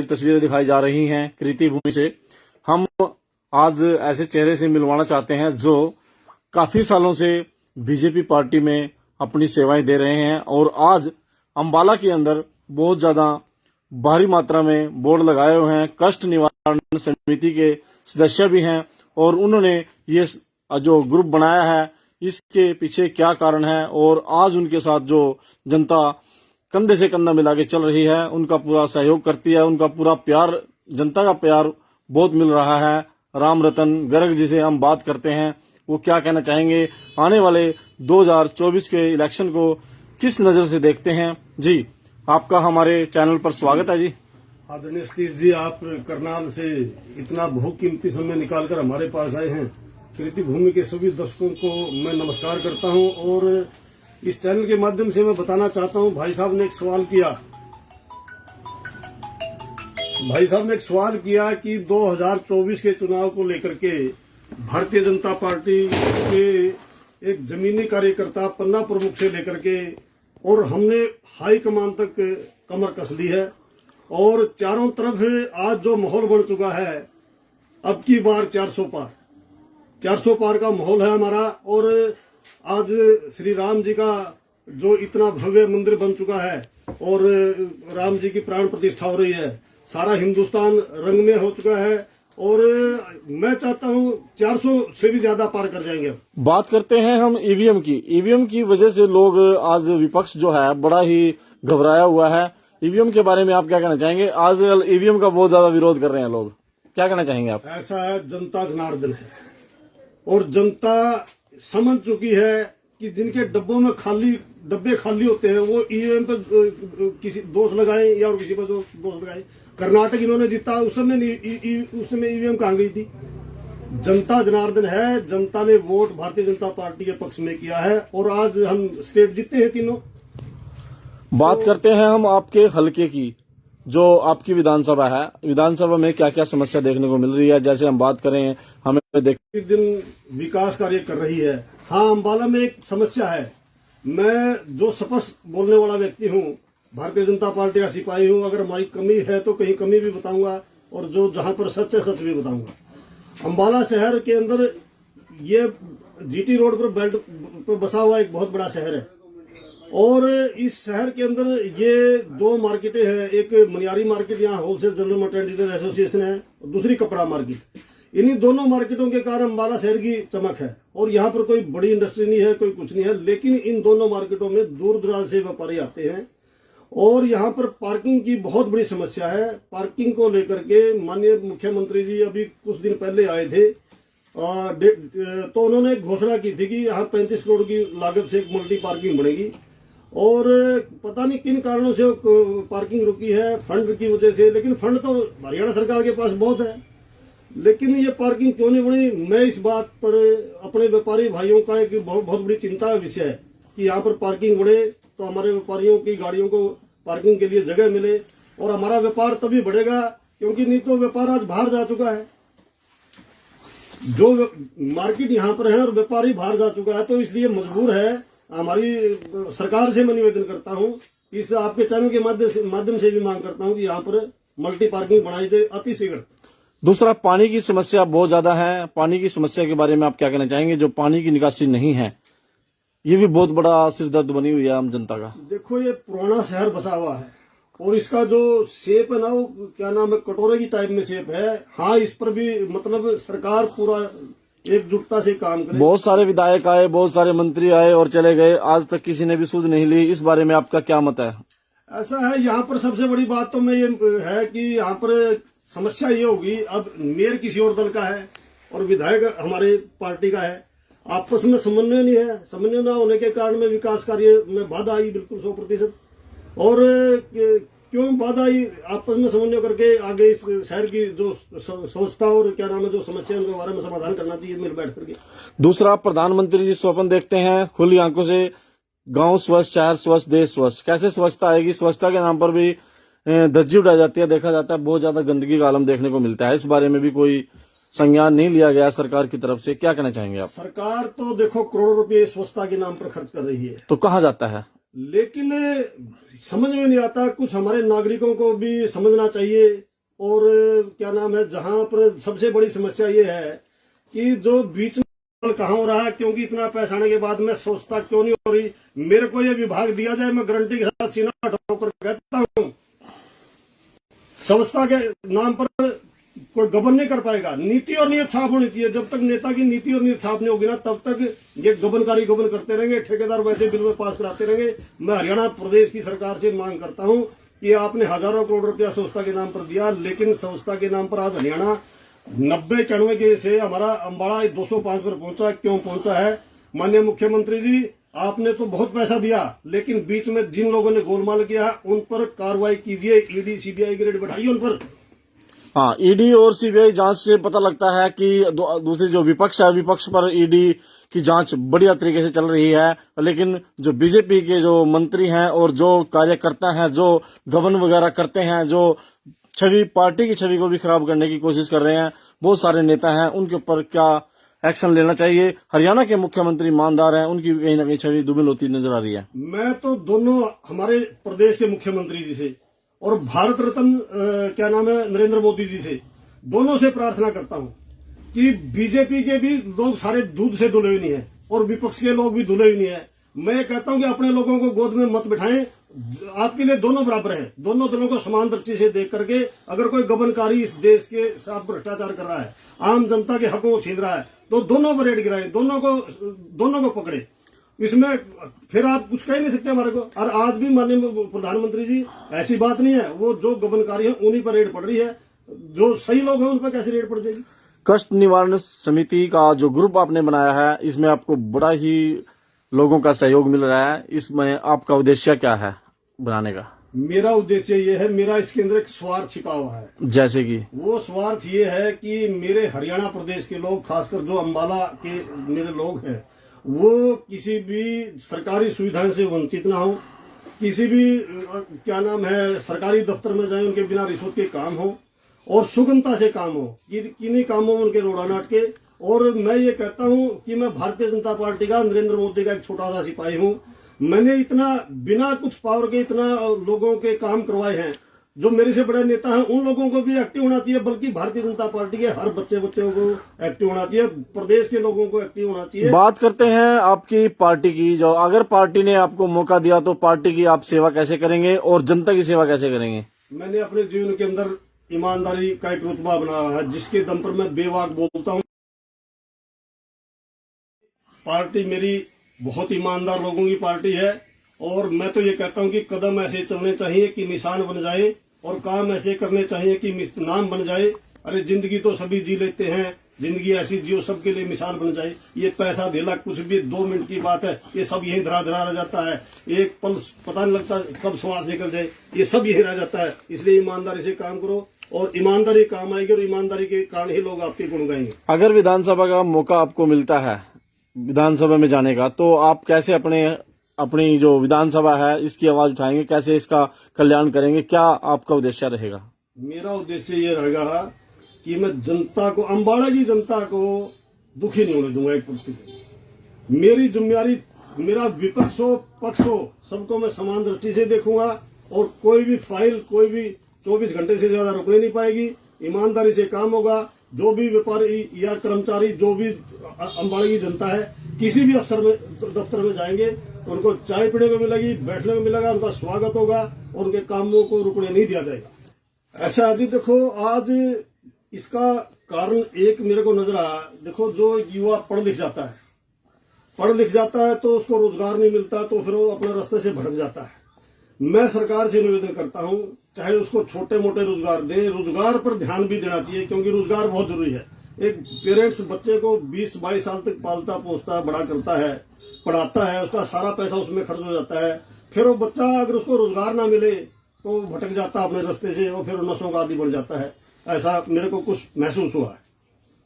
तस्वीरें दिखाई जा रही हैं कृति भूमि से। हम आज ऐसे चेहरे से मिलवाना चाहते हैं जो काफी सालों से बीजेपी पार्टी में अपनी सेवाएं दे रहे हैं और आज अंबाला के अंदर बहुत ज्यादा भारी मात्रा में बोर्ड लगाए हुए हैं। कष्ट निवारण समिति के सदस्य भी हैं और उन्होंने ये जो ग्रुप बनाया है इसके पीछे क्या कारण है और आज उनके साथ जो जनता कंधे से कंधा मिला के चल रही है, उनका पूरा सहयोग करती है, उनका पूरा प्यार, जनता का प्यार बहुत मिल रहा है। राम रतन गर्ग जी से हम बात करते हैं, वो क्या कहना चाहेंगे, आने वाले 2024 के इलेक्शन को किस नजर से देखते हैं। जी, आपका हमारे चैनल पर स्वागत है। जी आदरणीय सतीश जी, आप करनाल से इतना बहुकीमती समय निकालकर हमारे पास आए हैं। कृति भूमि के सभी दर्शकों को मैं नमस्कार करता हूं और इस चैनल के माध्यम से मैं बताना चाहता हूं, भाई साहब ने एक सवाल किया कि 2024 के चुनाव को लेकर के भारतीय जनता पार्टी के एक जमीनी कार्यकर्ता पन्ना प्रमुख से लेकर के और हमने हाई कमान तक कमर कस ली है और चारों तरफ आज जो माहौल बन चुका है, अब की बार 400 पार का माहौल है हमारा। और आज श्री राम जी का जो इतना भव्य मंदिर बन चुका है और राम जी की प्राण प्रतिष्ठा हो रही है, सारा हिंदुस्तान रंग में हो चुका है और मैं चाहता हूं 400 से भी ज्यादा पार कर जाएंगे। बात करते हैं हम ईवीएम की वजह से लोग आज विपक्ष जो है बड़ा ही घबराया हुआ है। ईवीएम के बारे में आप क्या कहना चाहेंगे? आज ईवीएम का बहुत ज्यादा विरोध कर रहे हैं लोग, क्या कहना चाहेंगे आप? ऐसा है, जनता जनार्दन है और जनता समझ चुकी है कि जिनके डब्बे खाली होते हैं वो ईवीएम पे किसी दोष लगाए या और किसी पर दोष लगाए। कर्नाटक इन्होंने जीता, उस समय ईवीएम कहाँ गई थी? जनता जनार्दन है, जनता ने वोट भारतीय जनता पार्टी के पक्ष में किया है और आज हम स्टेट जीते हैं तीनों। बात करते हैं हम आपके हलके की, जो आपकी विधानसभा है। विधानसभा में क्या क्या समस्या देखने को मिल रही है? जैसे हम बात करें, हमें दिन विकास कार्य कर रही है। हाँ, अंबाला में एक समस्या है। मैं जो स्पष्ट बोलने वाला व्यक्ति हूँ, भारतीय जनता पार्टी का सिपाही हूँ। अगर हमारी कमी है तो कहीं कमी भी बताऊंगा और जो जहां पर सच है सच भी बताऊंगा। अंबाला शहर के अंदर ये जीटी रोड पर बेल्ट पर बसा हुआ एक बहुत बड़ा शहर है और इस शहर के अंदर ये दो मार्केटें हैं। एक मनियारी मार्केट, यहाँ होलसेल जनरल मर्चेंडाइजर एसोसिएशन है, और दूसरी कपड़ा मार्केट। इन्हीं दोनों मार्केटों के कारण अंबाला शहर की चमक है और यहाँ पर कोई बड़ी इंडस्ट्री नहीं है, कोई कुछ नहीं है। लेकिन इन दोनों मार्केटों में दूर दराज से व्यापारी आते हैं और यहाँ पर पार्किंग की बहुत बड़ी समस्या है। पार्किंग को लेकर के माननीय मुख्यमंत्री जी अभी कुछ दिन पहले आए थे तो उन्होंने घोषणा की थी कि यहाँ 35 करोड़ की लागत से एक मल्टी पार्किंग बनेगी और पता नहीं किन कारणों से पार्किंग रुकी है, फंड की वजह से। लेकिन फंड तो हरियाणा सरकार के पास बहुत है, लेकिन ये पार्किंग क्यों नहीं बनी? मैं इस बात पर अपने व्यापारी भाइयों का एक बहुत बड़ी चिंता का विषय है कि यहाँ पर पार्किंग बढ़े तो हमारे व्यापारियों की गाड़ियों को पार्किंग के लिए जगह मिले और हमारा व्यापार तभी बढ़ेगा, क्योंकि नहीं तो व्यापार आज बाहर जा चुका है। जो मार्केट यहाँ पर है और व्यापारी बाहर जा चुका है, तो इसलिए मजबूर है। हमारी सरकार से मैं निवेदन करता हूँ, इस आपके चैनल के माध्यम से भी मांग करता हूँ कि यहाँ पर मल्टी पार्किंग बनाई जाए अतिशीघ्र। दूसरा, पानी की समस्या बहुत ज्यादा है। पानी की समस्या के बारे में आप क्या कहना चाहेंगे? जो पानी की निकासी नहीं है, ये भी बहुत बड़ा सिरदर्द बनी हुई है आम जनता का। देखो, ये पुराना शहर बसा हुआ है और इसका जो शेप है ना, वो क्या नाम है, कटोरे की टाइप में शेप है। हाँ, इस पर भी मतलब सरकार पूरा एकजुटता से काम करे। बहुत सारे विधायक आए, बहुत सारे मंत्री आए और चले गए, आज तक किसी ने भी सूझ नहीं ली। इस बारे में आपका क्या मत है? ऐसा है, यहाँ पर सबसे बड़ी बात तो मैं ये है कि यहाँ पर समस्या ये होगी, अब मेयर किसी और दल का है और विधायक हमारे पार्टी का है, आपस में समन्वय नहीं है। समन्वय न होने के कारण में विकास कार्य में बाधा आई बिल्कुल 100%। और क्यों बाधा आई? आपस में समन्वय करके आगे इस शहर की जो संस्था और क्या नाम है जो समस्या उनके बारे में समाधान करना चाहिए मिल बैठ करके। दूसरा, प्रधानमंत्री जी स्वप्न देखते हैं खुली आंखों से, गांव स्वच्छ, शहर स्वच्छ, देश स्वच्छ। कैसे स्वच्छता आएगी? स्वच्छता के नाम पर भी धज्जी उड़ाई जाती है। देखा जाता है बहुत ज्यादा गंदगी का आलम देखने को मिलता है। इस बारे में भी कोई संज्ञान नहीं लिया गया सरकार की तरफ से, क्या कहना चाहेंगे आप? सरकार तो देखो करोड़ों रुपए स्वच्छता के नाम पर खर्च कर रही है, तो कहाँ जाता है? लेकिन समझ में नहीं आता। कुछ हमारे नागरिकों को भी समझना चाहिए। और क्या नाम है, जहां पर सबसे बड़ी समस्या ये है कि जो बीच में कहाँ हो रहा है, क्योंकि इतना पैसा आने के बाद में सोचता क्यों नहीं हो रही। मेरे को ये विभाग दिया जाए, मैं गारंटी के साथ सीना ठोकर कहता हूँ, संस्था के नाम पर कोई गबन नहीं कर पाएगा। नीति और नीयत साफ होनी चाहिए। जब तक नेता की नीति और नीयत साफ नहीं होगी ना, तब तक ये गबनकारी गबन करते रहेंगे, ठेकेदार वैसे बिल में पास कराते रहेंगे। मैं हरियाणा प्रदेश की सरकार से मांग करता हूं कि आपने हजारों करोड़ रुपया संस्था के नाम पर दिया, लेकिन संस्था के नाम पर आज हरियाणा 90-91 के से हमारा अम्बाड़ा 205 पर पहुंचा। क्यों पहुंचा है? माननीय मुख्यमंत्री जी, आपने तो बहुत पैसा दिया, लेकिन बीच में जिन लोगों ने गोलमाल किया उन पर कार्रवाई कीजिए। ईडी सीबीआई ग्रेड बढ़ाइए उन पर। हाँ, ईडी और सीबीआई जांच से पता लगता है कि दूसरी जो विपक्ष है, विपक्ष पर ईडी की जांच बढ़िया तरीके से चल रही है, लेकिन जो बीजेपी के जो मंत्री हैं और जो कार्यकर्ता हैं, जो गबन वगैरह करते हैं, जो छवि, पार्टी की छवि को भी खराब करने की कोशिश कर रहे हैं, बहुत सारे नेता हैं, उनके ऊपर क्या एक्शन लेना चाहिए? हरियाणा के मुख्यमंत्री ईमानदार हैं, उनकी कहीं ना कहीं छवि दुमिल होती नजर आ रही है। मैं तो दोनों हमारे प्रदेश के मुख्यमंत्री जी से और भारत रत्न क्या नाम है नरेंद्र मोदी जी से, दोनों से प्रार्थना करता हूं कि बीजेपी के भी लोग सारे दूध से धुले हुए नहीं है और विपक्ष के लोग भी धुले हुए नहीं है। मैं कहता हूं कि अपने लोगों को गोद में मत बिठाएं। आपके लिए दोनों बराबर हैं। दोनों दलों को समान दृष्टि से देख करके, अगर कोई गबनकारी इस देश के साथ भ्रष्टाचार कर रहा है, आम जनता के हकों को छीन रहा है, तो दोनों पर रेड गिराएं, दोनों को पकड़े। इसमें फिर आप कुछ कह नहीं सकते हमारे को। और आज भी माननीय प्रधानमंत्री जी, ऐसी बात नहीं है, वो जो गबनकारी है उन्हीं पर रेड पड़ रही है, जो सही लोग हैं उन पर कैसे रेड पड़ जाएगी? कष्ट निवारण समिति का जो ग्रुप आपने बनाया है, इसमें आपको बड़ा ही लोगों का सहयोग मिल रहा है। इसमें आपका उद्देश्य क्या है बनाने का? मेरा उद्देश्य ये है, मेरा इसके अंदर एक स्वार्थ छिपा हुआ है। जैसे कि वो स्वार्थ ये है कि मेरे हरियाणा प्रदेश के लोग, खासकर जो अम्बाला के मेरे लोग हैं, वो किसी भी सरकारी सुविधाओं से वंचित ना हो। किसी भी क्या नाम है सरकारी दफ्तर में जाए, उनके बिना रिश्वत के काम हो और सुगमता से काम हो, किन्हीं कामों में उनके रोड़ा नाट के। और मैं ये कहता हूं कि मैं भारतीय जनता पार्टी का, नरेंद्र मोदी का एक छोटा सा सिपाही हूं। मैंने इतना बिना कुछ पावर के इतना लोगों के काम करवाए हैं। जो मेरे से बड़े नेता हैं उन लोगों को भी एक्टिव होना चाहिए, बल्कि भारतीय जनता पार्टी के हर बच्चे को एक्टिव होना चाहिए, प्रदेश के लोगों को एक्टिव होना चाहिए। बात करते हैं आपकी पार्टी की। जो अगर पार्टी ने आपको मौका दिया तो पार्टी की आप सेवा कैसे करेंगे और जनता की सेवा कैसे करेंगे? मैंने अपने जीवन के अंदर ईमानदारी का एक रुतबा बनाया है, जिसके दम पर मैं बेवाक बोलता हूँ। पार्टी मेरी बहुत ईमानदार लोगों की पार्टी है और मैं तो ये कहता हूँ कि कदम ऐसे चलने चाहिए कि निशान बन जाए और काम ऐसे करने चाहिए कि नाम बन जाए। अरे जिंदगी तो सभी जी लेते हैं, जिंदगी ऐसी जियो सबके लिए मिसाल बन जाए। ये पैसा धेला कुछ भी 2 मिनट की बात है, ये सब यही धरा रह जाता है। एक पल पता नहीं लगता कब श्वास निकल जाए, ये सब यही रह जाता है। इसलिए ईमानदारी से काम करो और ईमानदारी काम आएगी और ईमानदारी के कारण ही लोग आपके गुण गाएंगे। अगर विधानसभा का मौका आपको मिलता है विधानसभा में जाने का, तो आप कैसे अपनी जो विधानसभा है इसकी आवाज उठाएंगे, कैसे इसका कल्याण करेंगे? क्या आपका उद्देश्य रहेगा? मेरा उद्देश्य ये रहेगा कि मैं जनता को, अम्बाड़ा की जनता को दुखी नहीं होने दूंगा। एक प्रतिशत मेरी जिम्मेदारी, मेरा विपक्ष हो पक्ष हो, सबको मैं समान दृष्टि से देखूंगा और कोई भी फाइल कोई भी 24 घंटे से ज्यादा रुकने नहीं पाएगी। ईमानदारी से काम होगा। जो भी व्यापारी या कर्मचारी, जो भी अम्बाड़ा की जनता है, किसी भी अफसर में दफ्तर में जाएंगे, उनको चाय पीने को मिलेगी, बैठने को मिलेगा, उनका स्वागत होगा और उनके कामों को रुकने नहीं दिया जाएगा। ऐसा अभी देखो, आज इसका कारण एक मेरे को नजर आया। देखो, जो युवा पढ़ लिख जाता है तो उसको रोजगार नहीं मिलता, तो फिर वो अपने रास्ते से भटक जाता है। मैं सरकार से निवेदन करता हूं, चाहे उसको छोटे मोटे रोजगार दें, रोजगार पर ध्यान भी देना चाहिए, क्योंकि रोजगार बहुत जरूरी है। एक पेरेंट्स बच्चे को 20-22 साल तक पालता पोसता बड़ा करता है, पढ़ाता है, उसका सारा पैसा उसमें खर्च हो जाता है। फिर वो बच्चा अगर उसको रोजगार ना मिले तो भटक जाता है अपने रास्ते से और फिर नशों का आदी बढ़ जाता है। ऐसा मेरे को कुछ महसूस हुआ है।